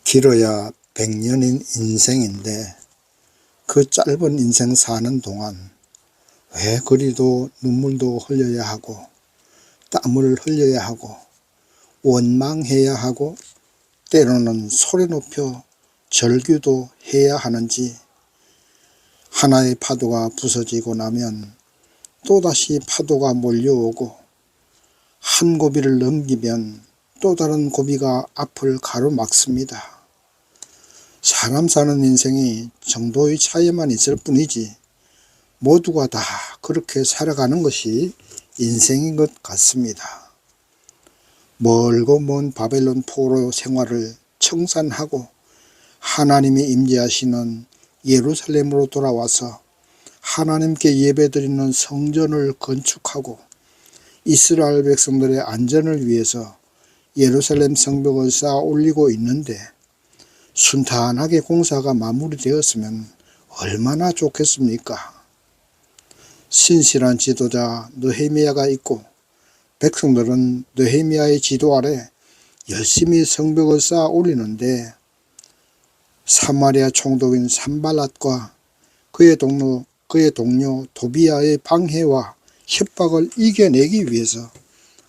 길어야 100년인 인생인데 그 짧은 인생 사는 동안 왜 그리도 눈물도 흘려야 하고 땀을 흘려야 하고 원망해야 하고 때로는 소리 높여 절규도 해야 하는지, 하나의 파도가 부서지고 나면 또다시 파도가 몰려오고 한 고비를 넘기면 또 다른 고비가 앞을 가로막습니다. 사람 사는 인생이 정도의 차이만 있을 뿐이지 모두가 다 그렇게 살아가는 것이 인생인 것 같습니다. 멀고 먼 바벨론 포로 생활을 청산하고 하나님이 임재하시는 예루살렘으로 돌아와서 하나님께 예배드리는 성전을 건축하고 이스라엘 백성들의 안전을 위해서 예루살렘 성벽을 쌓아 올리고 있는데, 순탄하게 공사가 마무리되었으면 얼마나 좋겠습니까? 신실한 지도자 느헤미야가 있고 백성들은 느헤미야의 지도 아래 열심히 성벽을 쌓아 올리는데, 사마리아 총독인 산발랏과 그의 동료 도비아의 방해와 협박을 이겨내기 위해서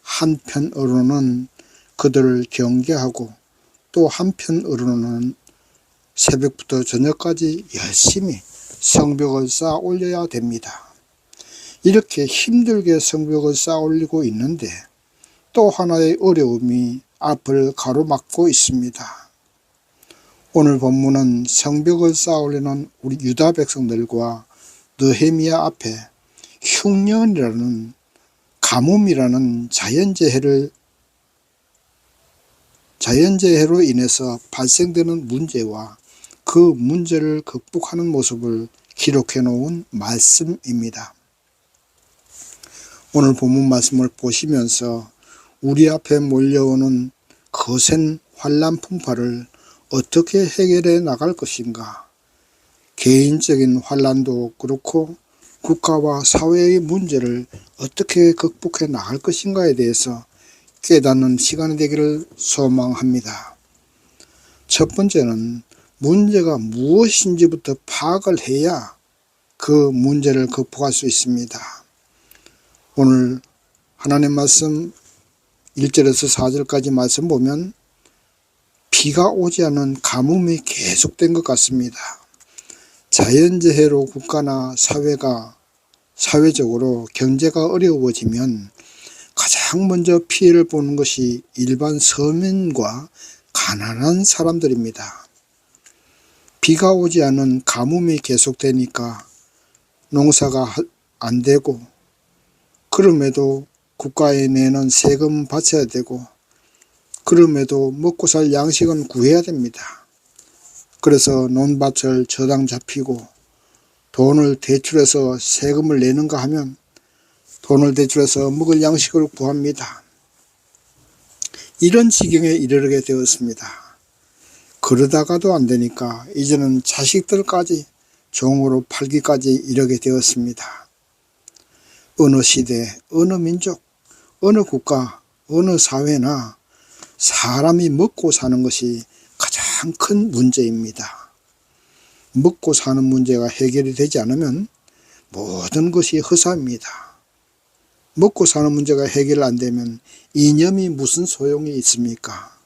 한편으로는 그들을 경계하고 또 한편으로는 새벽부터 저녁까지 열심히 성벽을 쌓아 올려야 됩니다. 이렇게 힘들게 성벽을 쌓아 올리고 있는데 또 하나의 어려움이 앞을 가로막고 있습니다. 오늘 본문은 성벽을 쌓아 올리는 우리 유다 백성들과 느헤미야 앞에 흉년이라는 가뭄이라는 자연재해로 인해서 발생되는 문제와 그 문제를 극복하는 모습을 기록해 놓은 말씀입니다. 오늘 본문 말씀을 보시면서 우리 앞에 몰려오는 거센 환난 풍파를 어떻게 해결해 나갈 것인가, 개인적인 환난도 그렇고 국가와 사회의 문제를 어떻게 극복해 나갈 것인가에 대해서 깨닫는 시간이 되기를 소망합니다. 첫 번째는 문제가 무엇인지부터 파악을 해야 그 문제를 극복할 수 있습니다. 오늘 하나님 말씀 1절에서 4절까지 말씀 보면 비가 오지 않은 가뭄이 계속된 것 같습니다. 자연재해로 국가나 사회적으로 경제가 어려워지면 가장 먼저 피해를 보는 것이 일반 서민과 가난한 사람들입니다. 비가 오지 않은 가뭄이 계속되니까 농사가 안 되고, 그럼에도 국가에 내는 세금 바쳐야 되고, 그럼에도 먹고 살 양식은 구해야 됩니다. 그래서 논밭을 저당 잡히고 돈을 대출해서 세금을 내는가 하면 돈을 대출해서 먹을 양식을 구합니다. 이런 지경에 이르게 되었습니다. 그러다가도 안 되니까 이제는 자식들까지 종으로 팔기까지 이르게 되었습니다. 어느 시대, 어느 민족, 어느 국가, 어느 사회나 사람이 먹고 사는 것이 가장 큰 문제입니다. 먹고 사는 문제가 해결이 되지 않으면 모든 것이 허사입니다. 먹고 사는 문제가 해결 안 되면 이념이 무슨 소용이 있습니까?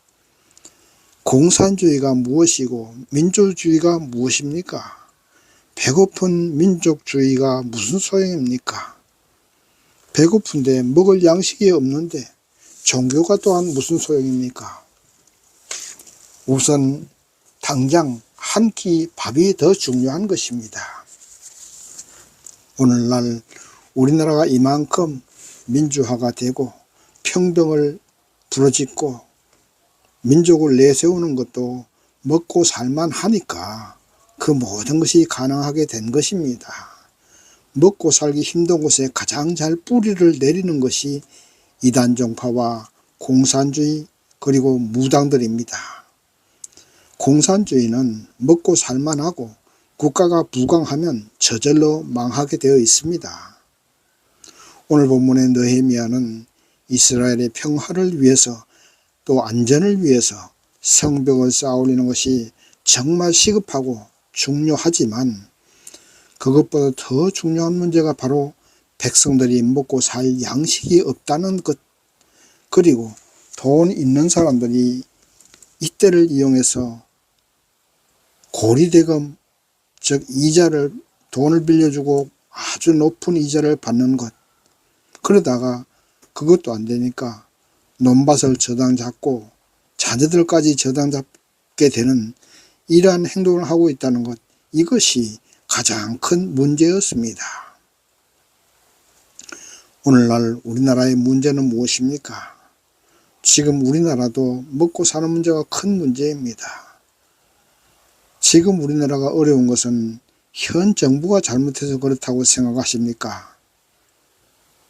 공산주의가 무엇이고 민주주의가 무엇입니까? 배고픈 민족주의가 무슨 소용입니까? 배고픈데 먹을 양식이 없는데 종교가 또한 무슨 소용입니까? 우선 당장 한 끼 밥이 더 중요한 것입니다. 오늘날 우리나라가 이만큼 민주화가 되고 평등을 부르짖고 민족을 내세우는 것도 먹고 살만 하니까 그 모든 것이 가능하게 된 것입니다. 먹고 살기 힘든 곳에 가장 잘 뿌리를 내리는 것이 이단종파와 공산주의 그리고 무당들입니다. 공산주의는 먹고 살만하고 국가가 부강하면 저절로 망하게 되어 있습니다. 오늘 본문의 느헤미야는 이스라엘의 평화를 위해서 또 안전을 위해서 성벽을 쌓아 올리는 것이 정말 시급하고 중요하지만 그것보다 더 중요한 문제가 바로 백성들이 먹고 살 양식이 없다는 것, 그리고 돈 있는 사람들이 이때를 이용해서 고리대금, 즉 이자를 돈을 빌려주고 아주 높은 이자를 받는 것, 그러다가 그것도 안 되니까 논밭을 저당 잡고 자녀들까지 저당 잡게 되는 이러한 행동을 하고 있다는 것, 이것이 가장 큰 문제였습니다. 오늘날 우리나라의 문제는 무엇입니까? 지금 우리나라도 먹고 사는 문제가 큰 문제입니다. 지금 우리나라가 어려운 것은 현 정부가 잘못해서 그렇다고 생각하십니까?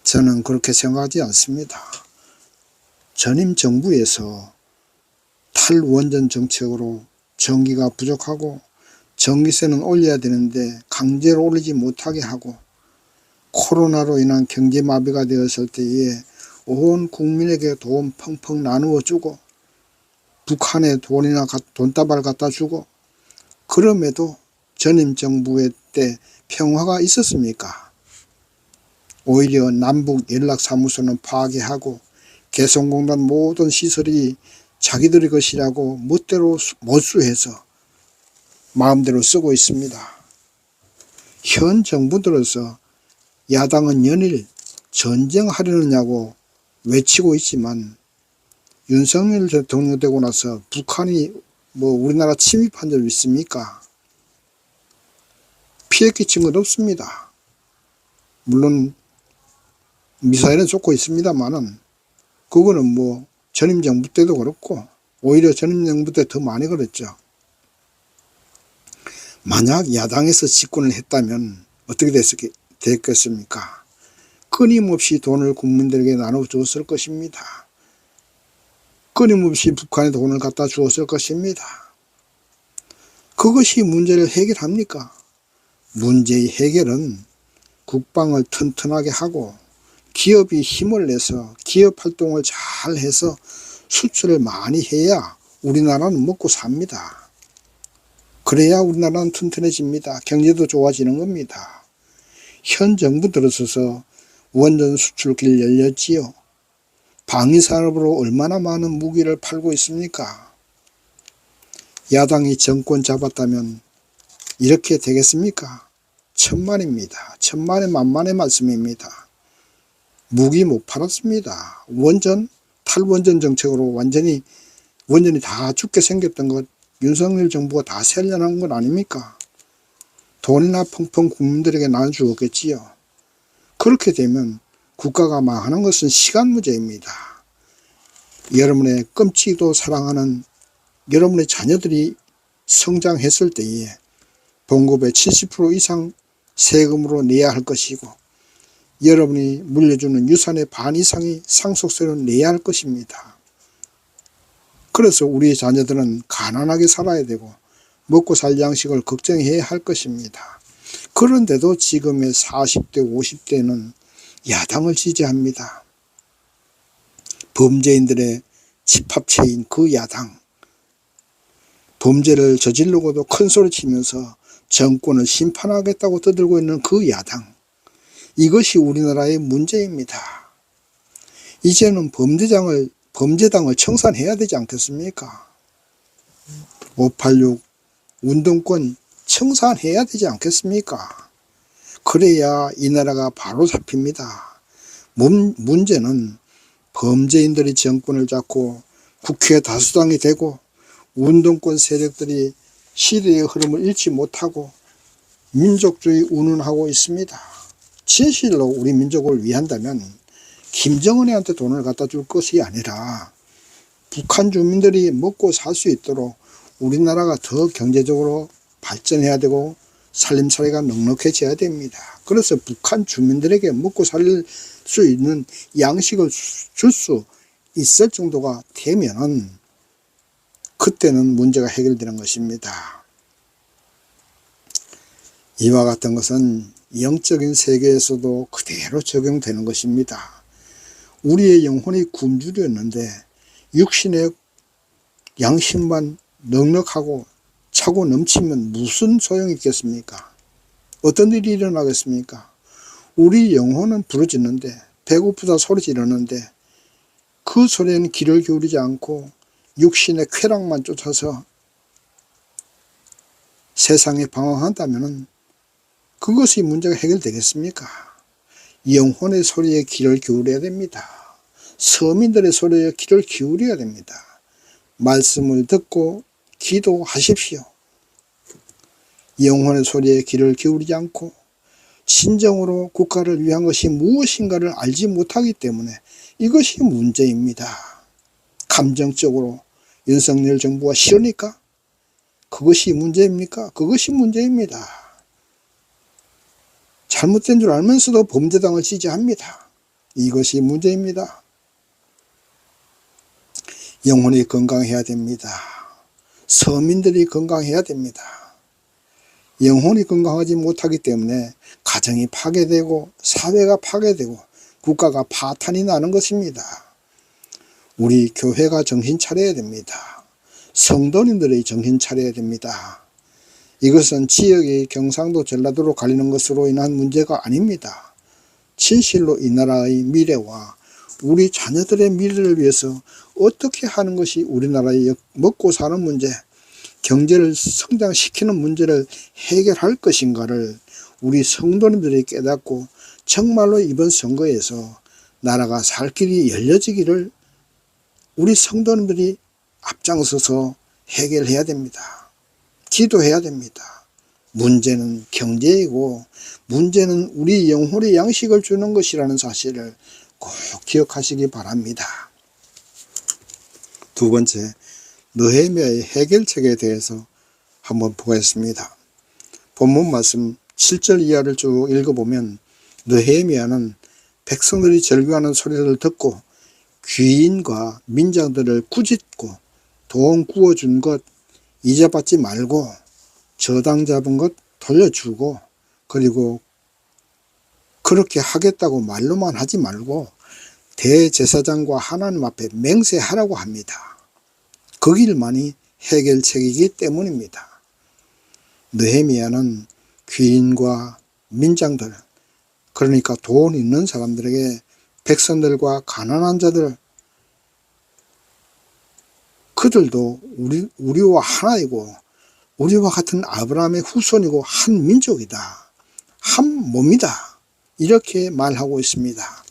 저는 그렇게 생각하지 않습니다. 전임 정부에서 탈원전 정책으로 전기가 부족하고 전기세는 올려야 되는데 강제로 올리지 못하게 하고, 코로나로 인한 경제마비가 되었을 때에 온 국민에게 돈 펑펑 나누어 주고 북한에 돈이나 돈다발 갖다 주고, 그럼에도 전임 정부의 때 평화가 있었습니까? 오히려 남북 연락사무소는 파괴하고 개성공단 모든 시설이 자기들의 것이라고 멋대로 몰수해서 마음대로 쓰고 있습니다. 현 정부 들어서 야당은 연일 전쟁하려느냐고 외치고 있지만 윤석열 대통령 되고 나서 북한이 우리나라 침입한 적 있습니까? 피해 끼친 것 없습니다. 물론 미사일은 쏟고 있습니다만은 그거는 전임 정부 때도 그렇고 오히려 전임 정부 때 더 많이 그랬죠. 만약 야당에서 집권을 했다면 어떻게 됐겠습니까? 끊임없이 돈을 국민들에게 나눠주었을 것입니다. 끊임없이 북한에 돈을 갖다 주었을 것입니다. 그것이 문제를 해결합니까? 문제의 해결은 국방을 튼튼하게 하고 기업이 힘을 내서 기업 활동을 잘 해서 수출을 많이 해야 우리나라는 먹고 삽니다. 그래야 우리나라는 튼튼해집니다. 경제도 좋아지는 겁니다. 현 정부 들어서서 원전 수출길 열렸지요. 방위산업으로 얼마나 많은 무기를 팔고 있습니까? 야당이 정권 잡았다면 이렇게 되겠습니까? 천만입니다. 천만의 만만의 말씀입니다. 무기 못 팔았습니다. 탈원전 정책으로 원전이 다 죽게 생겼던 것 윤석열 정부가 다 살려놓은 건 아닙니까? 돈이나 펑펑 국민들에게 나눠주었겠지요. 그렇게 되면 국가가 망하는 것은 시간 문제입니다. 여러분의 끔찍이도 사랑하는 여러분의 자녀들이 성장했을 때에 봉급의 70% 이상 세금으로 내야 할 것이고 여러분이 물려주는 유산의 반 이상이 상속세로 내야 할 것입니다. 그래서 우리 자녀들은 가난하게 살아야 되고 먹고 살 양식을 걱정해야 할 것입니다. 그런데도 지금의 40대 50대는 야당을 지지합니다. 범죄인들의 집합체인 그 야당, 범죄를 저지르고도 큰소리 치면서 정권을 심판하겠다고 떠들고 있는 그 야당, 이것이 우리나라의 문제입니다. 이제는 범죄당을 청산해야 되지 않겠습니까? 586 운동권 청산해야 되지 않겠습니까? 그래야 이 나라가 바로 잡힙니다. 문제는 범죄인들이 정권을 잡고 국회 다수당이 되고 운동권 세력들이 시대의 흐름을 잃지 못하고 민족주의 운운하고 있습니다. 진실로 우리 민족을 위한다면 김정은한테 돈을 갖다 줄 것이 아니라 북한 주민들이 먹고 살 수 있도록 우리나라가 더 경제적으로 발전해야 되고 살림살이가 넉넉해져야 됩니다. 그래서 북한 주민들에게 먹고 살 수 있는 양식을 줄 수 있을 정도가 되면은 그때는 문제가 해결되는 것입니다. 이와 같은 것은 영적인 세계에서도 그대로 적용되는 것입니다. 우리의 영혼이 굶주렸는데 육신의 양심만 넉넉하고 차고 넘치면 무슨 소용이 있겠습니까? 어떤 일이 일어나겠습니까? 우리 영혼은 부르짖는데, 배고프다 소리 지르는데 그 소리에는 귀를 기울이지 않고 육신의 쾌락만 쫓아서 세상에 방황한다면 그것이 문제가 해결되겠습니까? 영혼의 소리에 귀를 기울여야 됩니다. 서민들의 소리에 귀를 기울여야 됩니다. 말씀을 듣고 기도하십시오. 영혼의 소리에 귀를 기울이지 않고 진정으로 국가를 위한 것이 무엇인가를 알지 못하기 때문에 이것이 문제입니다. 감정적으로 윤석열 정부가 싫으니까 그것이 문제입니까? 그것이 문제입니다. 잘못된 줄 알면서도 범죄당을 지지합니다. 이것이 문제입니다. 영혼이 건강해야 됩니다. 서민들이 건강해야 됩니다. 영혼이 건강하지 못하기 때문에 가정이 파괴되고 사회가 파괴되고 국가가 파탄이 나는 것입니다. 우리 교회가 정신 차려야 됩니다. 성도님들이 정신 차려야 됩니다. 이것은 지역이 경상도 전라도로 갈리는 것으로 인한 문제가 아닙니다. 진실로 이 나라의 미래와 우리 자녀들의 미래를 위해서 어떻게 하는 것이 우리나라의 먹고 사는 문제, 경제를 성장시키는 문제를 해결할 것인가를 우리 성도님들이 깨닫고 정말로 이번 선거에서 나라가 살 길이 열려지기를 우리 성도님들이 앞장서서 해결해야 됩니다. 기도해야 됩니다. 문제는 경제이고 문제는 우리 영혼의 양식을 주는 것이라는 사실을 꼭 기억하시기 바랍니다. 두 번째, 느헤미야의 해결책에 대해서 한번 보겠습니다. 본문 말씀 7절 이하를 쭉 읽어보면 느헤미야는 백성들이 절규하는 소리를 듣고 귀인과 민장들을 꾸짖고 돈 구워준 것 이자받지 말고 저당 잡은 것 돌려주고 그리고 그렇게 하겠다고 말로만 하지 말고 대제사장과 하나님 앞에 맹세하라고 합니다. 그 길만이 해결책이기 때문입니다. 느헤미야는 귀인과 민장들, 그러니까 돈 있는 사람들에게 백성들과 가난한 자들, 그들도 우리와 하나이고 우리와 같은 아브라함의 후손이고 한 민족이다. 한 몸이다. 이렇게 말하고 있습니다.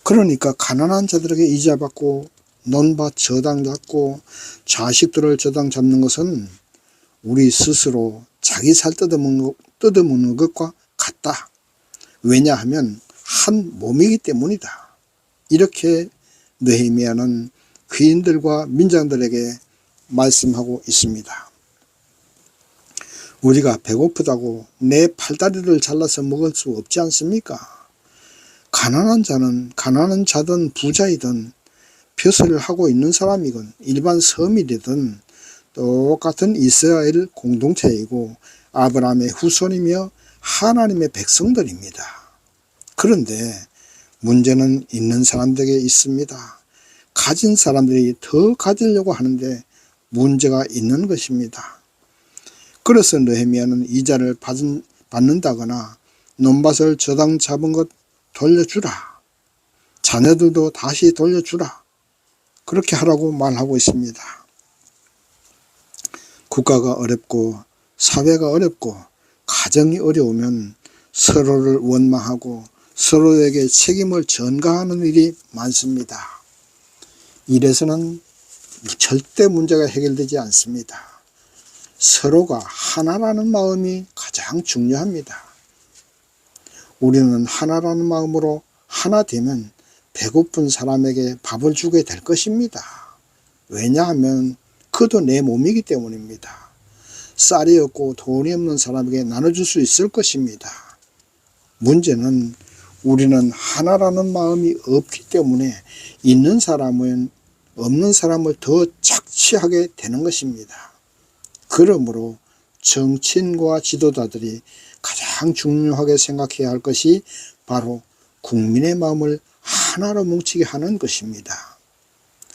그러니까 가난한 자들에게 이자 받고 논밭 저당 잡고 자식들을 저당 잡는 것은 우리 스스로 자기 살 뜯어먹는 것과 같다. 왜냐하면 한 몸이기 때문이다. 이렇게 느헤미야는 귀인들과 민장들에게 말씀하고 있습니다. 우리가 배고프다고 내 팔다리를 잘라서 먹을 수 없지 않습니까? 가난한 자든 부자이든 벼슬을 하고 있는 사람이건 일반 서민이든 똑같은 이스라엘 공동체이고 아브라함의 후손이며 하나님의 백성들입니다. 그런데 문제는 있는 사람들에게 있습니다. 가진 사람들이 더 가지려고 하는데 문제가 있는 것입니다. 그래서 느헤미야는 이자를 받는다거나 논밭을 저당 잡은 것 돌려주라. 자녀들도 다시 돌려주라. 그렇게 하라고 말하고 있습니다. 국가가 어렵고 사회가 어렵고 가정이 어려우면 서로를 원망하고 서로에게 책임을 전가하는 일이 많습니다. 이래서는 절대 문제가 해결되지 않습니다. 서로가 하나라는 마음이 가장 중요합니다. 우리는 하나라는 마음으로 하나 되면 배고픈 사람에게 밥을 주게 될 것입니다. 왜냐하면 그도 내 몸이기 때문입니다. 쌀이 없고 돈이 없는 사람에게 나눠줄 수 있을 것입니다. 문제는 우리는 하나라는 마음이 없기 때문에 있는 사람은 없는 사람을 더 착취하게 되는 것입니다. 그러므로 정치인과 지도자들이 가장 중요하게 생각해야 할 것이 바로 국민의 마음을 하나로 뭉치게 하는 것입니다.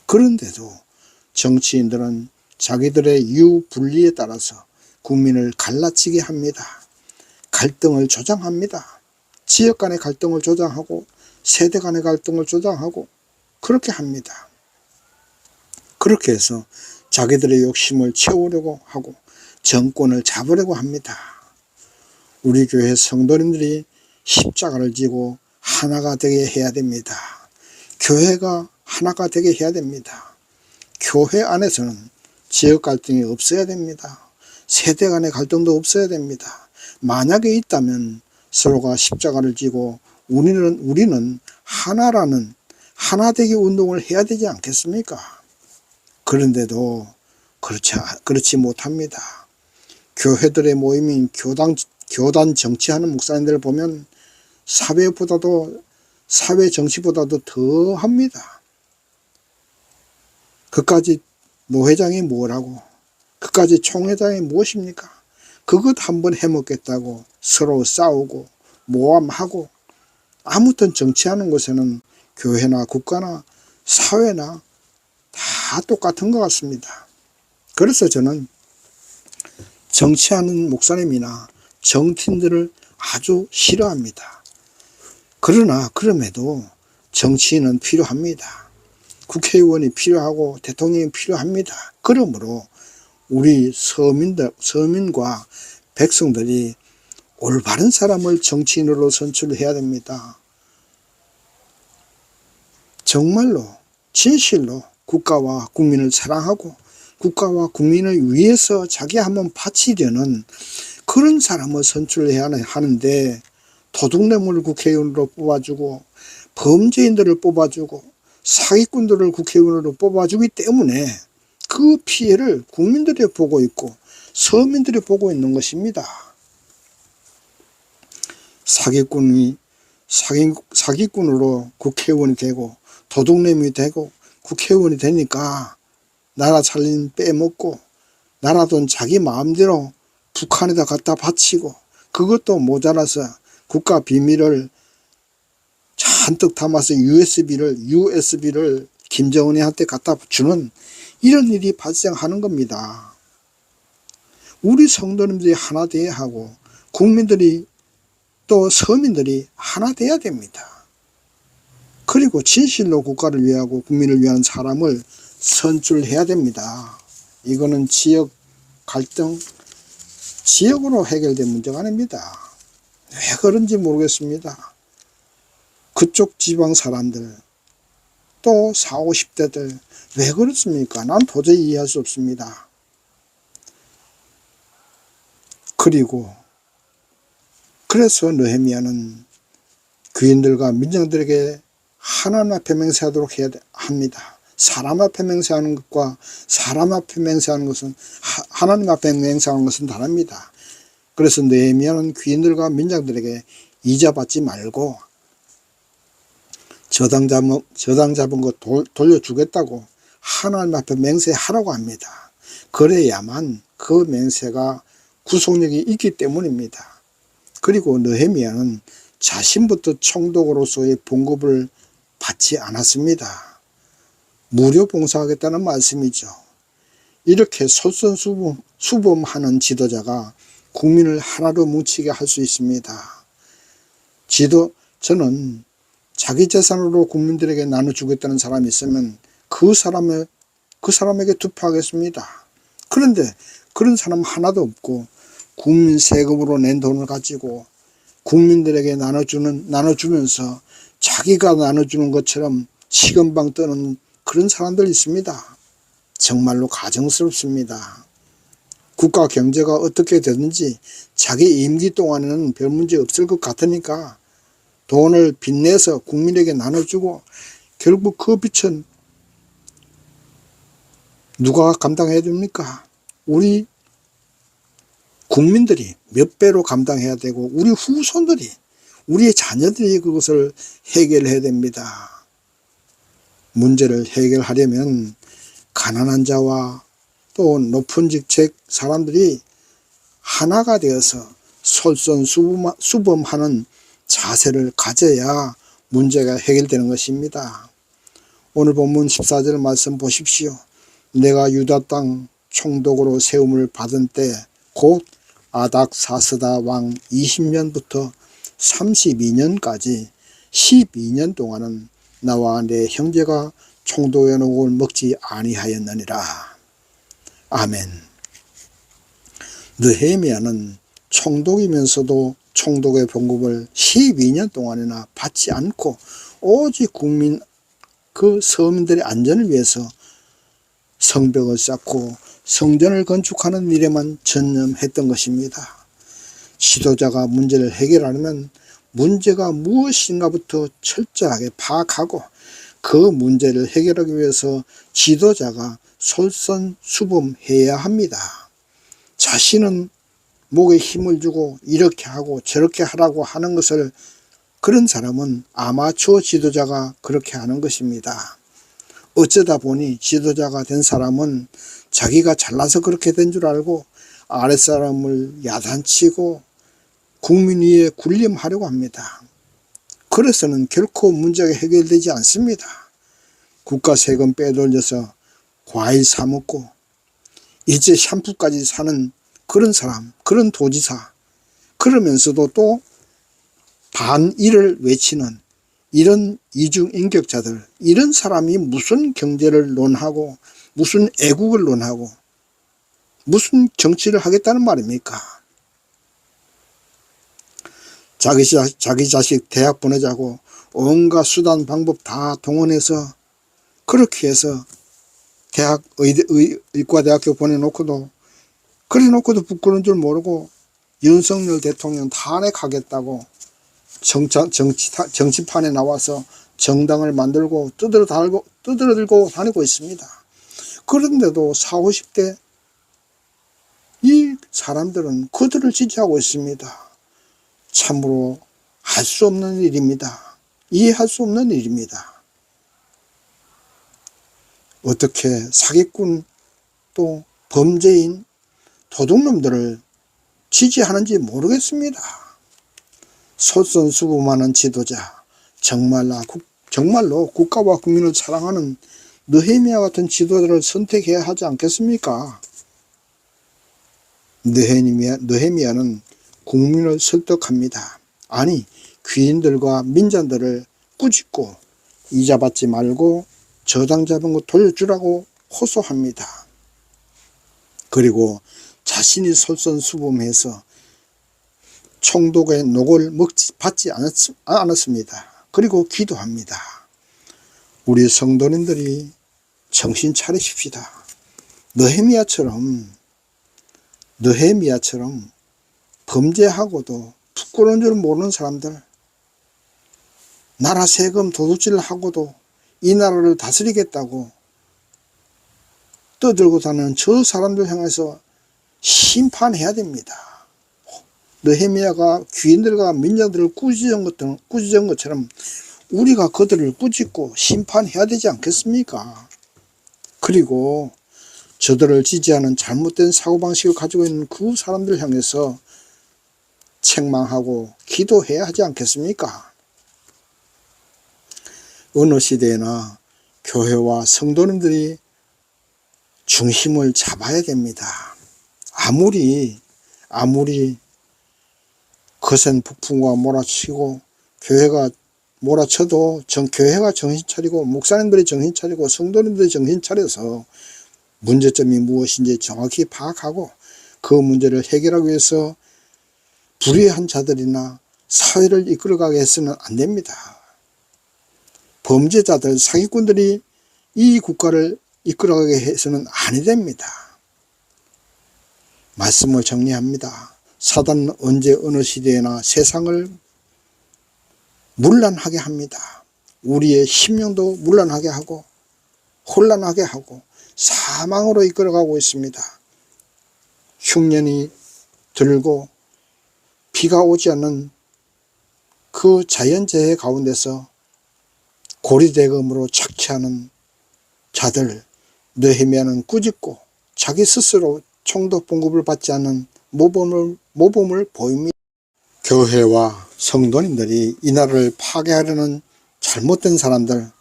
그런데도 정치인들은 자기들의 유불리에 따라서 국민을 갈라치게 합니다. 갈등을 조장합니다. 지역 간의 갈등을 조장하고 세대 간의 갈등을 조장하고 그렇게 합니다. 그렇게 해서 자기들의 욕심을 채우려고 하고 정권을 잡으려고 합니다. 우리 교회 성도님들이 십자가를 지고 하나가 되게 해야 됩니다. 교회가 하나가 되게 해야 됩니다. 교회 안에서는 지역 갈등이 없어야 됩니다. 세대 간의 갈등도 없어야 됩니다. 만약에 있다면 서로가 십자가를 지고 우리는 하나라는 하나되기 운동을 해야 되지 않겠습니까? 그런데도 그렇지 못합니다. 교회들의 모임인 교단 정치하는 목사님들을 보면 사회 정치보다도 더 합니다. 그까지 노회장이 뭐라고, 그까지 총회장이 무엇입니까? 그것 한번 해먹겠다고 서로 싸우고 모함하고, 아무튼 정치하는 곳에는 교회나 국가나 사회나 다 똑같은 것 같습니다. 그래서 저는 정치하는 목사님이나 정치인들을 아주 싫어합니다. 그럼에도 정치인은 필요합니다. 국회의원이 필요하고 대통령이 필요합니다. 그러므로 우리 서민과 백성들이 올바른 사람을 정치인으로 선출해야 됩니다. 정말로 진실로 국가와 국민을 사랑하고 국가와 국민을 위해서 자기 한번 바치려는 그런 사람을 선출해야 하는데, 도둑놈을 국회의원으로 뽑아주고 범죄인들을 뽑아주고 사기꾼들을 국회의원으로 뽑아주기 때문에 그 피해를 국민들이 보고 있고 서민들이 보고 있는 것입니다. 사기꾼으로 국회의원이 되고 도둑놈이 되고 국회의원이 되니까 나라 살림 빼먹고 나라 돈 자기 마음대로 북한에다 갖다 바치고, 그것도 모자라서 국가 비밀을 잔뜩 담아서 USB를 김정은한테 갖다 주는 이런 일이 발생하는 겁니다. 우리 성도님들이 하나 돼야 하고 국민들이 또 서민들이 하나 돼야 됩니다. 그리고 진실로 국가를 위하고 국민을 위한 사람을 선출해야 됩니다. 이거는 지역 갈등, 지역으로 해결된 문제가 아닙니다. 왜 그런지 모르겠습니다. 그쪽 지방 사람들, 또 40, 50대들 왜 그렇습니까? 난 도저히 이해할 수 없습니다. 그래서 느헤미야는 귀인들과 민정들에게 하나님 앞에 맹세하도록 해야 합니다. 사람 앞에 맹세하는 것과 사람 앞에 맹세하는 것은, 하나님 앞에 맹세하는 것은 다릅니다. 그래서 느헤미야는 귀인들과 민장들에게 이자 받지 말고 저당 잡은 거 돌려주겠다고 하나님 앞에 맹세하라고 합니다. 그래야만 그 맹세가 구속력이 있기 때문입니다. 그리고 느헤미야는 자신부터 총독으로서의 봉급을 받지 않았습니다. 무료 봉사하겠다는 말씀이죠. 이렇게 솔선수범하는 지도자가 국민을 하나로 뭉치게 할 수 있습니다. 저는 자기 재산으로 국민들에게 나눠주겠다는 사람이 있으면 그 사람에게 투표하겠습니다. 그런데 그런 사람 하나도 없고 국민 세금으로 낸 돈을 가지고 국민들에게 나눠주면서 자기가 나눠주는 것처럼 시건방 떠는 그런 사람들 있습니다. 정말로 가증스럽습니다. 국가 경제가 어떻게 되든지 자기 임기 동안에는 별 문제 없을 것 같으니까 돈을 빚내서 국민에게 나눠주고, 결국 그 빚은 누가 감당해야 됩니까? 우리 국민들이 몇 배로 감당해야 되고 우리 후손들이, 우리의 자녀들이 그것을 해결해야 됩니다. 문제를 해결하려면 가난한 자와 또 높은 직책 사람들이 하나가 되어서 솔선수범하는 자세를 가져야 문제가 해결되는 것입니다. 오늘 본문 14절 말씀 보십시오. 내가 유다 땅 총독으로 세움을 받은 때 곧 아닥사스다 왕 20년부터 32년까지 12년 동안은 나와 내 형제가 총독의 녹을 먹지 아니하였느니라. 아멘. 느헤미야는 총독이면서도 총독의 봉급을 12년 동안이나 받지 않고 오직 국민 그 서민들의 안전을 위해서 성벽을 쌓고 성전을 건축하는 일에만 전념했던 것입니다. 지도자가 문제를 해결하려면 문제가 무엇인가부터 철저하게 파악하고 그 문제를 해결하기 위해서 지도자가 솔선수범해야 합니다. 자신은 목에 힘을 주고 이렇게 하고 저렇게 하라고 하는 것을 그런 사람은 아마추어 지도자가 그렇게 하는 것입니다. 어쩌다 보니 지도자가 된 사람은 자기가 잘나서 그렇게 된 줄 알고 아랫사람을 야단치고 국민 위에 군림하려고 합니다. 그래서는 결코 문제가 해결되지 않습니다. 국가 세금 빼돌려서 과일 사 먹고 이제 샴푸까지 사는 그런 사람, 그런 도지사, 그러면서도 또 반일을 외치는 이런 이중인격자들, 이런 사람이 무슨 경제를 논하고 무슨 애국을 논하고 무슨 정치를 하겠다는 말입니까? 자기 자식 대학 보내자고 온갖 수단 방법 다 동원해서 그렇게 해서 의과대학교 보내놓고도 그래놓고도 부끄러운 줄 모르고 윤석열 대통령 탄핵하겠다고 정치판에 나와서 정당을 만들고 뜯어들고 다니고 있습니다. 그런데도 40, 50대 이 사람들은 그들을 지지하고 있습니다. 참으로 할 수 없는 일입니다. 이해할 수 없는 일입니다. 어떻게 사기꾼 또 범죄인 도둑놈들을 지지하는지 모르겠습니다. 솔선수범하는 지도자, 정말로 국가와 국민을 사랑하는 느헤미야 같은 지도자를 선택해야 하지 않겠습니까? 느헤미야는 국민을 설득합니다. 아니, 귀인들과 민장들을 꾸짖고 이자 받지 말고 저당 잡은 거 돌려주라고 호소합니다. 그리고 자신이 솔선수범해서 총독의 녹을 받지 않았습니다. 그리고 기도합니다. 우리 성도님들이 정신 차리십시다. 느헤미야처럼 범죄하고도 부끄러운 줄 모르는 사람들, 나라 세금 도둑질 하고도 이 나라를 다스리겠다고 떠들고 다니는 저 사람들 향해서 심판해야 됩니다. 느헤미야가 귀인들과 민장들을 꾸짖은 것처럼 우리가 그들을 꾸짖고 심판해야 되지 않겠습니까? 그리고 저들을 지지하는 잘못된 사고방식을 가지고 있는 그 사람들 향해서 책망하고 기도해야 하지 않겠습니까? 어느 시대나 교회와 성도님들이 중심을 잡아야 됩니다. 아무리 거센 폭풍과 몰아치고 교회가 몰아쳐도 교회가 정신 차리고 목사님들이 정신 차리고 성도님들이 정신 차려서 문제점이 무엇인지 정확히 파악하고 그 문제를 해결하기 위해서 불의한 자들이나 사회를 이끌어가게 해서는 안 됩니다. 범죄자들, 사기꾼들이 이 국가를 이끌어가게 해서는 아니 됩니다. 말씀을 정리합니다. 사단은 언제 어느 시대에나 세상을 문란하게 합니다. 우리의 심령도 문란하게 하고 혼란하게 하고 사망으로 이끌어가고 있습니다. 흉년이 들고 비가 오지 않는 그 자연재해 가운데서 고리대금으로 착취하는 자들, 느헤미야는 꾸짖고 자기 스스로 총독 봉급을 받지 않는 모범을 보입니다. 교회와 성도님들이 이 나라를 파괴하려는 잘못된 사람들,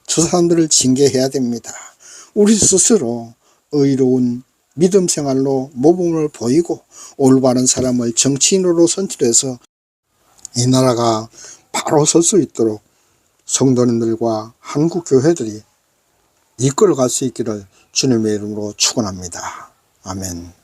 저 사람들을 징계해야 됩니다. 우리 스스로 의로운 믿음 생활로 모범을 보이고 올바른 사람을 정치인으로 선출해서 이 나라가 바로 설 수 있도록 성도님들과 한국 교회들이 이끌어갈 수 있기를 주님의 이름으로 축원합니다. 아멘.